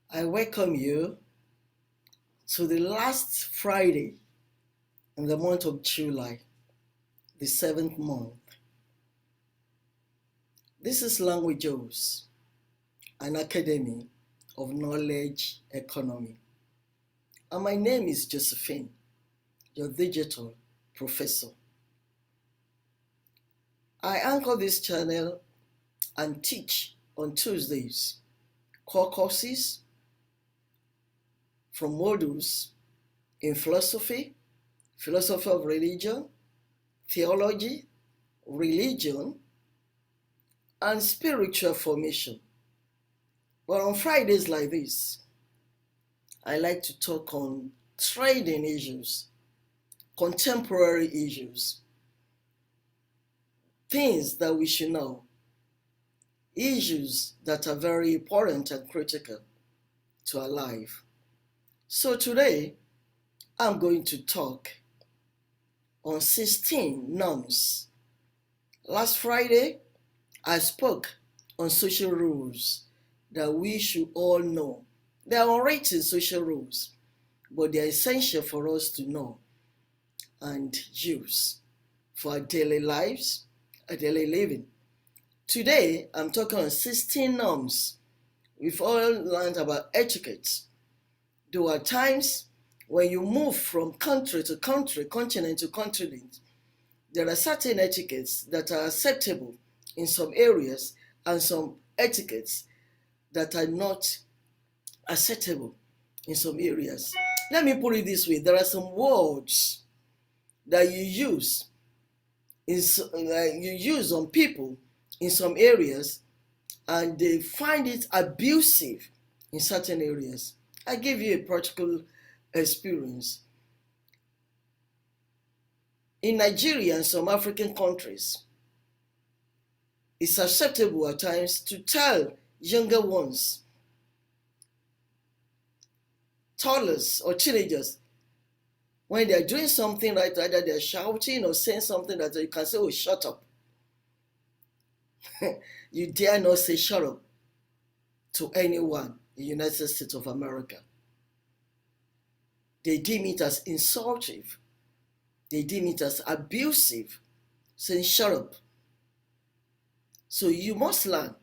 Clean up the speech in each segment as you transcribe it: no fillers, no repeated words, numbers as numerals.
I welcome you to the last Friday in the month of July, the seventh month. This is Languages, an academy of knowledge economy. And my name is Josephine, your digital professor. I anchor this channel and teach on Tuesdays core courses from modules in philosophy of religion, theology, religion, and spiritual formation. But on Fridays like this, I like to talk on trading issues, contemporary issues, things that we should know, issues that are very important and critical to our life. So today, I'm going to talk on 16 norms. Last Friday, I spoke on social rules that we should all know. They are unwritten social rules, but they are essential for us to know and use for our daily lives, our daily living. Today, I'm talking on 16 norms. We've all learned about etiquette. There are times when you move from country to country, continent to continent, there are certain etiquettes that are acceptable in some areas and some etiquettes that are not acceptable in some areas. Let me put it this way. There are some words that you use on people in some areas and they find it abusive in certain areas. I give you a practical experience. In Nigeria and some African countries, it's acceptable at times to tell younger ones, toddlers or teenagers, when they're doing something right, either they're shouting or saying something that you can say, oh, shut up. You dare not say shut up to anyone in the United States of America. They deem it as insultive. They deem it as abusive, saying shut up. So you must learn.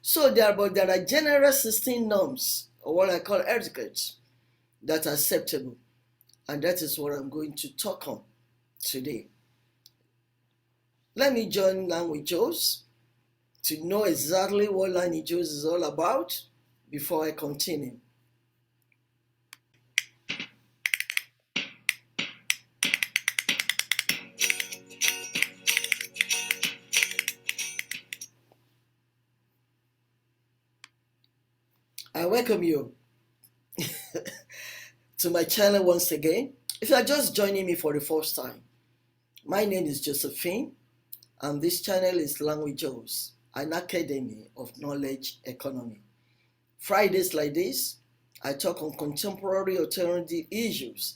So there are general 16 norms, or what I call etiquette, that are acceptable. And that is what I'm going to talk on today. Let me join Languages to know exactly what Languages is all about before I continue. I welcome you to my channel once again. If you are just joining me for the first time, my name is Josephine, and this channel is Languages, an academy of knowledge economy. Fridays like this, I talk on contemporary alternative issues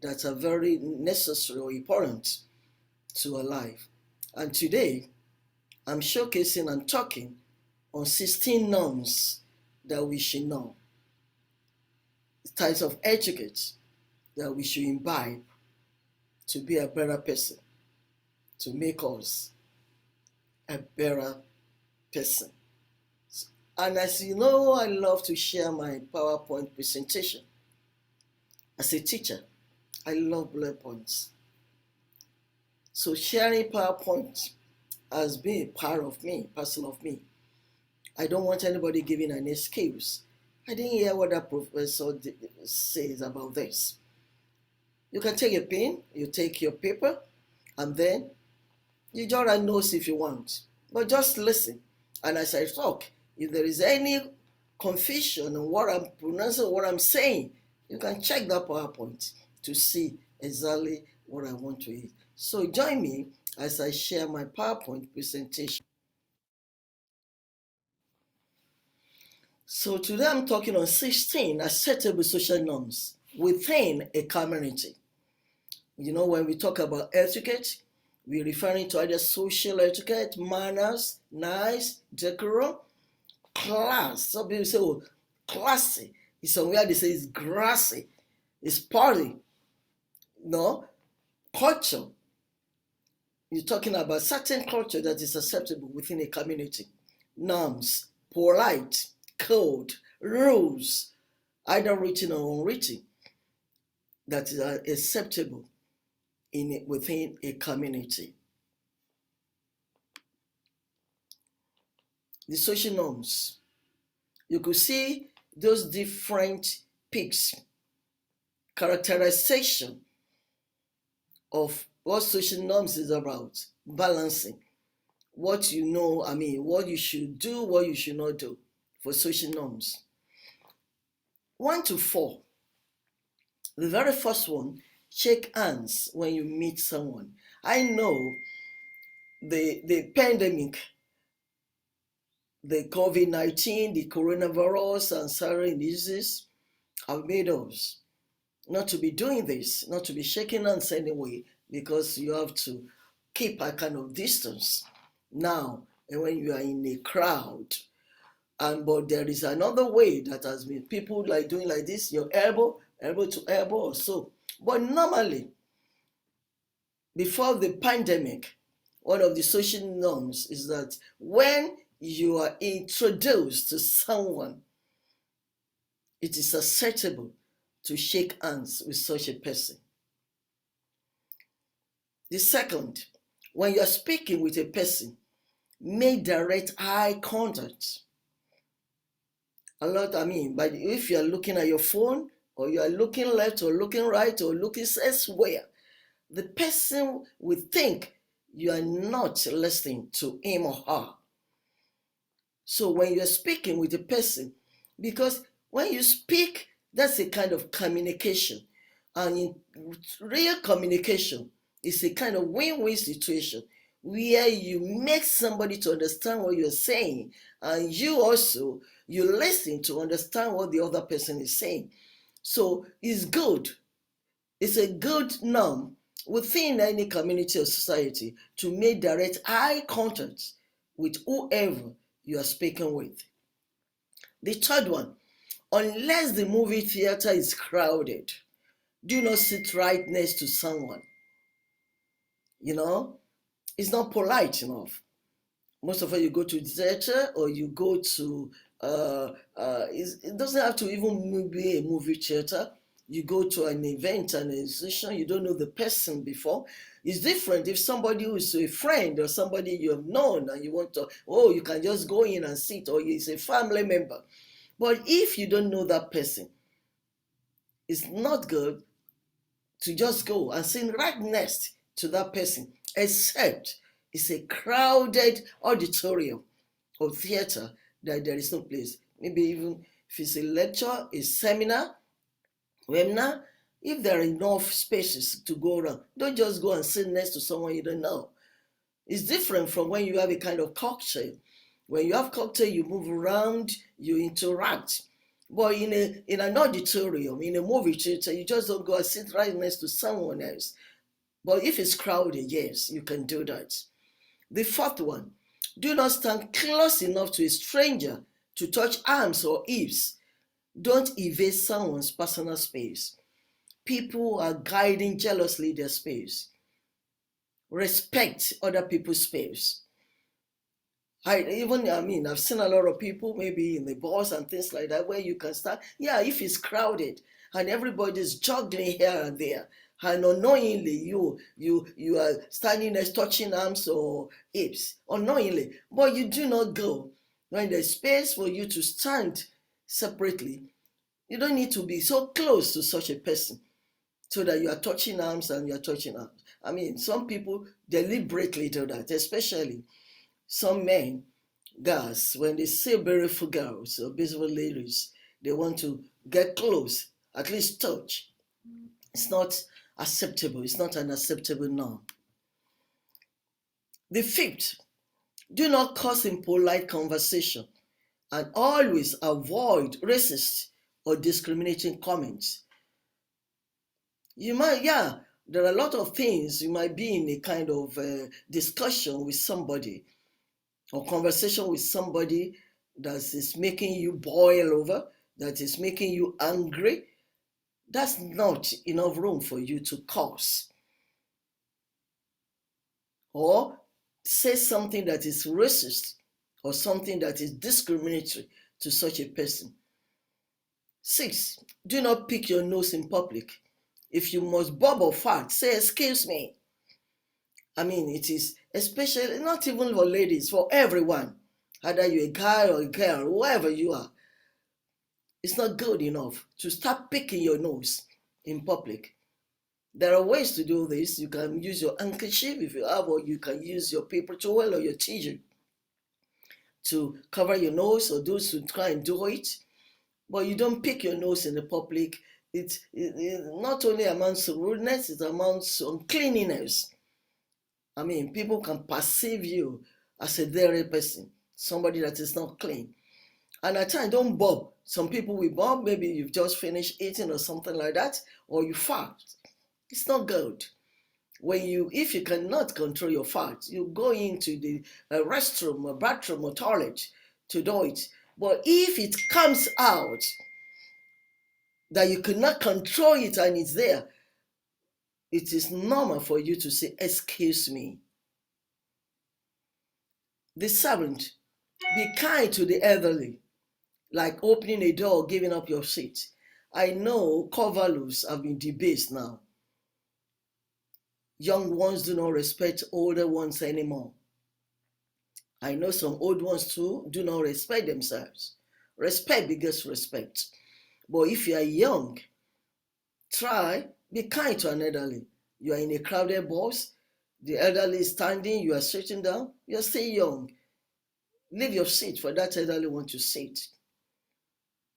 that are very necessary or important to our life. And today, I'm showcasing and talking on 16 norms that we should know, types of etiquette that we should imbibe to be a better person, to make us a better person. And as you know, I love to share my PowerPoint presentation. As a teacher, I love bullet points. So sharing PowerPoint has been a part of me, parcel of me. I don't want anybody giving an excuse. I didn't hear what that professor says about this. You can take a pen, you take your paper, and then you jot a notes if you want. But just listen. And as I talk, if there is any confusion on what I'm pronouncing, what I'm saying, you can check that PowerPoint to see exactly what I want to eat. So join me as I share my PowerPoint presentation. So today I'm talking on 16 acceptable social norms within a community. You know, when we talk about etiquette, we're referring to either social etiquette, manners, nice, decorum, class. Some people say, oh, classy. Somewhere they say it's grassy, it's party. No, culture. You're talking about certain culture that is acceptable within a community. Norms, polite, code, rules, either written or unwritten, that is acceptable within a community. The social norms. You could see those different peaks, characterization of what social norms is about, balancing what you know, what you should do, what you should not do for social norms. 1 to 4. The very first one, shake hands when you meet someone. I know the pandemic, the COVID-19, the coronavirus, and certain diseases have made us not to be doing this, not to be shaking hands anyway, because you have to keep a kind of distance now. And when you are in a crowd, but there is another way that has been people like doing like this, your elbow to elbow or so. But normally, before the pandemic, one of the social norms is that when you are introduced to someone, it is acceptable to shake hands with such a person. The second, when you are speaking with a person, make direct eye contact. But if you are looking at your phone, or you are looking left or looking right or looking elsewhere, the person will think you are not listening to him or her. So when you're speaking with a person, because when you speak, that's a kind of communication. And in real communication, it's a kind of win-win situation where you make somebody to understand what you're saying, and you listen to understand what the other person is saying. So it's good. It's a good norm within any community or society to make direct eye contact with whoever you are speaking with. The third one, unless the movie theater is crowded, do not sit right next to someone. It's not polite enough. Most of you go to the theater, or you go to, it doesn't have to even be a movie theater. You go to an event, an institution, you don't know the person before. It's different if somebody who is a friend or somebody you have known and you want to, you can just go in and sit, or it's a family member. But if you don't know that person, it's not good to just go and sit right next to that person, except it's a crowded auditorium or theater that there is no place. Maybe even if it's a lecture, a seminar, webinar, if there are enough spaces to go around, don't just go and sit next to someone you don't know. It's different from when you have a kind of cocktail. When you have cocktail, you move around, you interact. But in an auditorium, in a movie theater, you just don't go and sit right next to someone else. But if it's crowded, yes, you can do that. The fourth one, do not stand close enough to a stranger to touch arms or hips. Don't invade someone's personal space. People are guiding jealously their space. Respect other people's space. I've seen a lot of people, maybe in the bus and things like that, where you can start. Yeah, if it's crowded and everybody's juggling here and there, and unknowingly you are standing there touching arms or hips, unknowingly, but you do not go. When there's space for you to stand separately, you don't need to be so close to such a person so that you are touching arms and you're touching arms. Some people deliberately do that, especially some men, guys, when they see beautiful girls or beautiful ladies, they want to get close, at least touch. It's not acceptable. It's not an acceptable norm. The fifth, do not cause impolite conversation and always avoid racist or discriminating comments. There are a lot of things. You might be in a kind of discussion with somebody or conversation with somebody that is making you boil over. that is making you angry, that's not enough room for you to curse or say something that is racist or something that is discriminatory to such a person. 6, do not pick your nose in public. If you must bob or fart, say, excuse me. I mean, it is especially not even for ladies, for everyone. Either you're a guy or a girl, whoever you are. It's not good enough to start picking your nose in public. There are ways to do this. You can use your handkerchief if you have, or you can use your paper towel or your tissue to cover your nose, or those who try and do it. But you don't pick your nose in the public. It not only amounts to rudeness, it amounts to uncleanliness. I mean, people can perceive you as a dirty person, somebody that is not clean. And at times, don't bob. Some people will bob. Maybe you've just finished eating or something like that, or you fart. It's not good. If you cannot control your fart, you go into the restroom or bathroom or toilet to do it. But if it comes out that you cannot control it and it's there, it is normal for you to say, excuse me. The 7th, be kind to the elderly, like opening a door, giving up your seat. I know core values have been debased now. Young ones do not respect older ones anymore. I know some old ones too do not respect themselves. Respect begets respect. But if you are young, be kind to an elderly. You are in a crowded bus, the elderly is standing, you are sitting down, you are still young. Leave your seat for that elderly one to sit.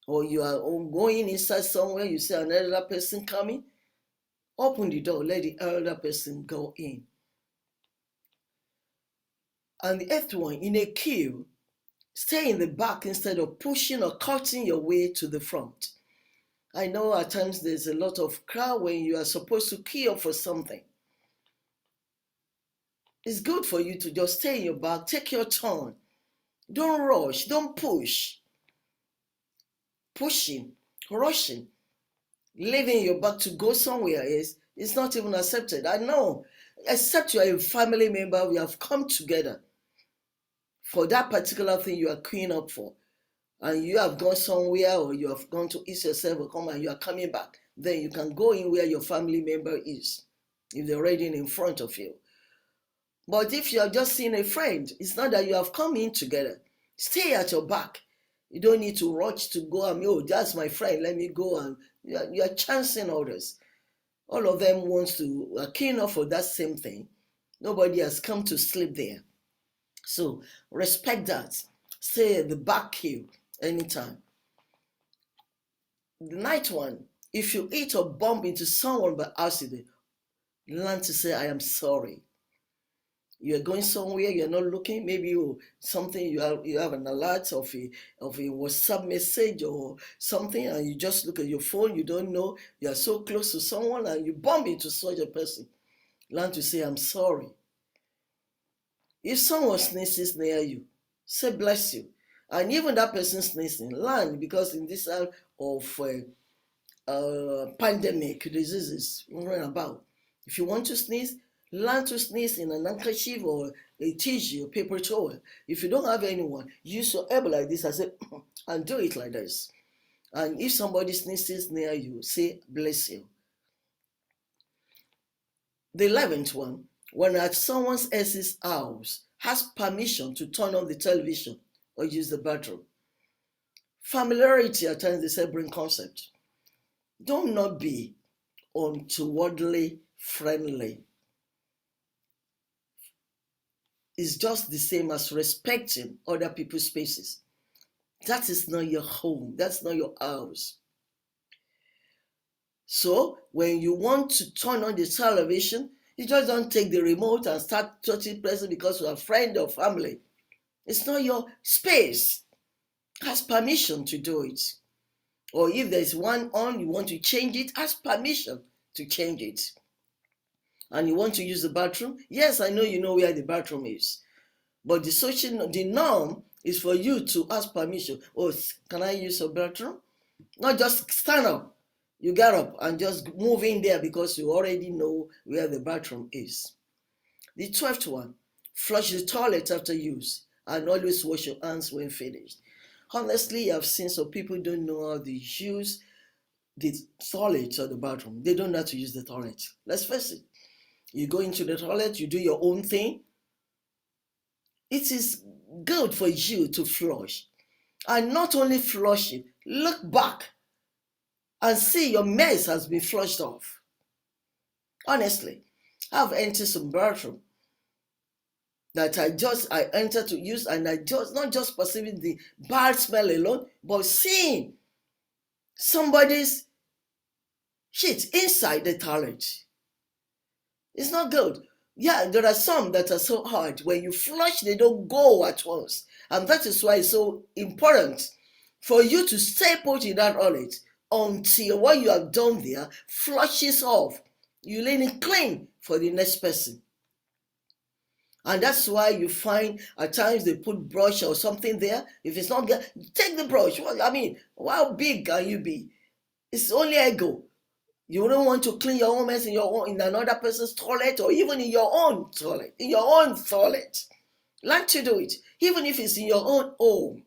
Or you are going inside somewhere, you see an elder person coming, open the door, let the elder person go in. And the 8th one, in a queue, stay in the back instead of pushing or cutting your way to the front. I know at times there's a lot of crowd when you are supposed to queue up for something. It's good for you to just stay in your back, take your turn. Don't rush, don't push. Pushing, rushing, leaving your back to go somewhere is not even accepted. I know, except you are a family member, we have come together for that particular thing you are queuing up for, and you have gone somewhere, or you have gone to eat yourself or come and you are coming back, then you can go in where your family member is, if they're already in front of you. But if you are just seeing a friend, it's not that you have come in together. Stay at your back. You don't need to rush to go and, oh, that's my friend, let me go. And you are chancing others. All of them wants to keen up for that same thing. Nobody has come to sleep there. So respect that. Stay at the back queue anytime. The 9th one, if you eat or bump into someone by accident, learn to say, I am sorry. You're going somewhere, you're not looking, maybe something, you have an alert of a WhatsApp message or something, and you just look at your phone, you don't know, you are so close to someone and you bump into such a person. Learn to say, I'm sorry. If someone sneezes near you, say bless you. And even that person sneezing, learn, because in this time of pandemic diseases running about, if you want to sneeze, learn to sneeze in an handkerchief or a tissue or paper towel. If you don't have anyone, use your elbow like this and say, and do it like this. And if somebody sneezes near you, say bless you. The 11th one, when at someone else's house, has permission to turn on the television or use the bathroom. Familiarity at times, they say, bring concept. Don't not be untowardly friendly. It's just the same as respecting other people's spaces. That is not your home. That's not your house. So when you want to turn on the television, you just don't take the remote and start touching places because you're a friend or family. It's not your space. Ask permission to do it. Or if there's one on, you want to change it, ask permission to change it. And you want to use the bathroom? Yes, I know you know where the bathroom is. But the norm is for you to ask permission. Oh, can I use your bathroom? Not just stand up. You get up and just move in there because you already know where the bathroom is. The 12th one, flush the toilet after use and always wash your hands when finished. Honestly, I've seen some people don't know how to use the toilet or the bathroom. They don't know how to use the toilet. Let's face it. You go into the toilet, you do your own thing. It is good for you to flush. And not only flush it, look back and see your mess has been flushed off. Honestly, I've entered some bathroom that I entered to use, and I just not just perceiving the bad smell alone, but seeing somebody's shit inside the toilet. It's not good. Yeah, there are some that are so hard. When you flush, they don't go at once. And that is why it's so important for you to stay put in that toilet until what you have done there flushes off. You let it clean for the next person. And that's why you find at times they put brush or something there. If it's not there, take the brush. Well, I mean, how big can you be? It's only ego. You don't want to clean your own mess in another person's toilet, or even in your own toilet. In your own toilet. Learn to do it. Even if it's in your own home.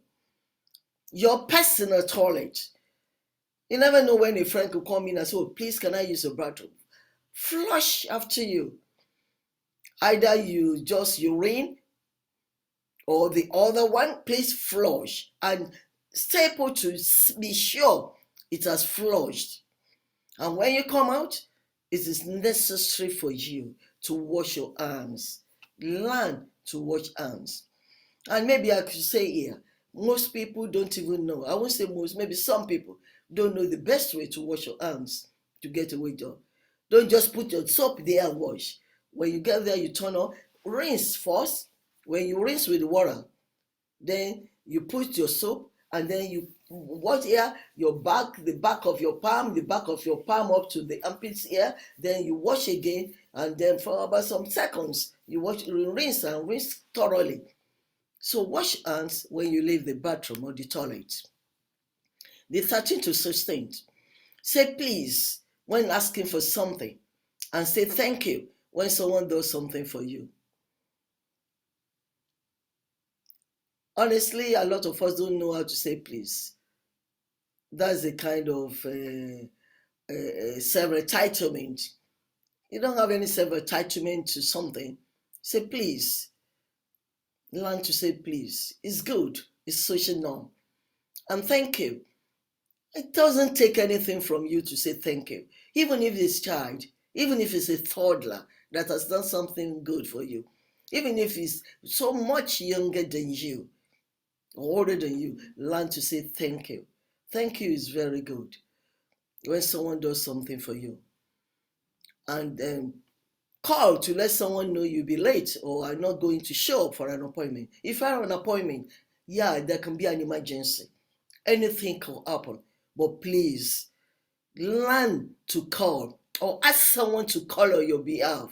Your personal toilet. You never know when a friend could come in and say, oh, please, can I use your bathroom? Flush after you. Either you just urine or the other one, please flush and stay put to be sure it has flushed. And when you come out, it is necessary for you to wash your hands. Learn to wash hands. And maybe I could say here, most people don't even know. I won't say most, maybe some people don't know the best way to wash your hands to get away done. Don't just put your soap there and wash. When you get there, you turn on, rinse first. When you rinse with water, then you put your soap, and then you wash here your back, the back of your palm, up to the armpits here. Then you wash again, and then for about some seconds, you rinse and rinse thoroughly. So wash hands when you leave the bathroom or the toilet. The 13 to 16. Say please when asking for something, and say thank you when someone does something for you. Honestly, a lot of us don't know how to say please. That's a kind of self-entitlement. You don't have any self-entitlement to something. Say please. Learn to say please. It's good. It's social norm. And thank you. It doesn't take anything from you to say thank you. Even if it's a child, even if it's a toddler that has done something good for you, even if it's so much younger than you, older than you, learn to say thank you. Thank you is very good when someone does something for you. And then call to let someone know you'll be late or are not going to show up for an appointment. If I have an appointment, yeah, there can be an emergency. Anything can happen. But please, learn to call or ask someone to call on your behalf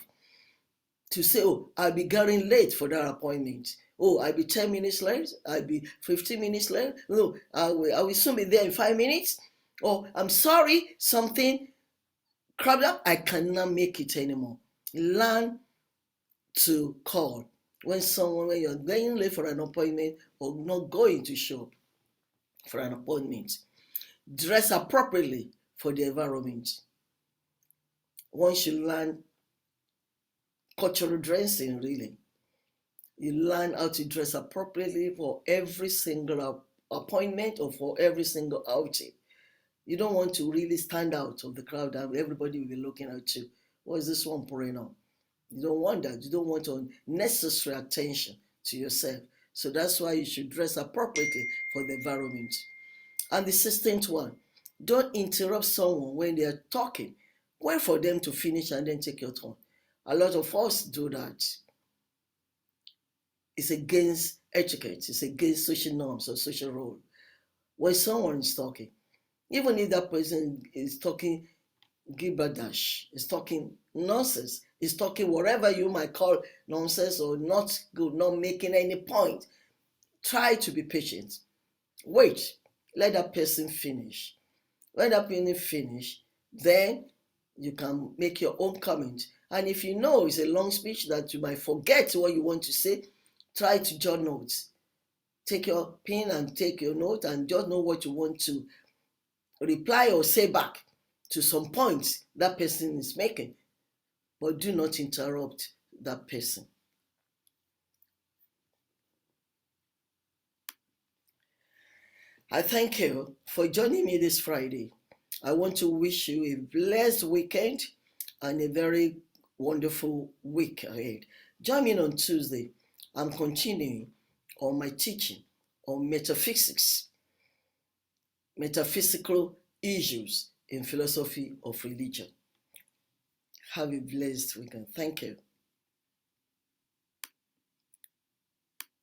to say, oh, I'll be getting late for that appointment. Oh, I'll be 10 minutes late. I'll be 15 minutes late. No, I will soon be there in 5 minutes. Oh, I'm sorry, something cropped up. I cannot make it anymore. Learn to call when you're going late for an appointment or not going to show for an appointment. Dress appropriately for the environment. One should learn cultural dressing, really. You learn how to dress appropriately for every single appointment or for every single outing. You don't want to really stand out of the crowd and everybody will be looking at you. What is this one pouring on? You don't want that. You don't want unnecessary attention to yourself. So that's why you should dress appropriately for the environment. And the 16th one, don't interrupt someone when they are talking. Wait for them to finish and then take your turn. A lot of us do that. It's against etiquette. It's against social norms or social role. When someone is talking, even if that person is talking gibberish, is talking nonsense, is talking whatever you might call nonsense or not good, not making any point, try to be patient. Wait, let that person finish. When that meeting finish, then you can make your own comment. And if you know it's a long speech that you might forget what you want to say, try to jot notes. Take your pen and take your note and just know what you want to reply or say back to some points that person is making. But do not interrupt that person. I thank you for joining me this Friday. I want to wish you a blessed weekend and a very wonderful week ahead. Join me on Tuesday. I'm continuing on my teaching on metaphysical issues in philosophy of religion. Have a blessed weekend. Thank you.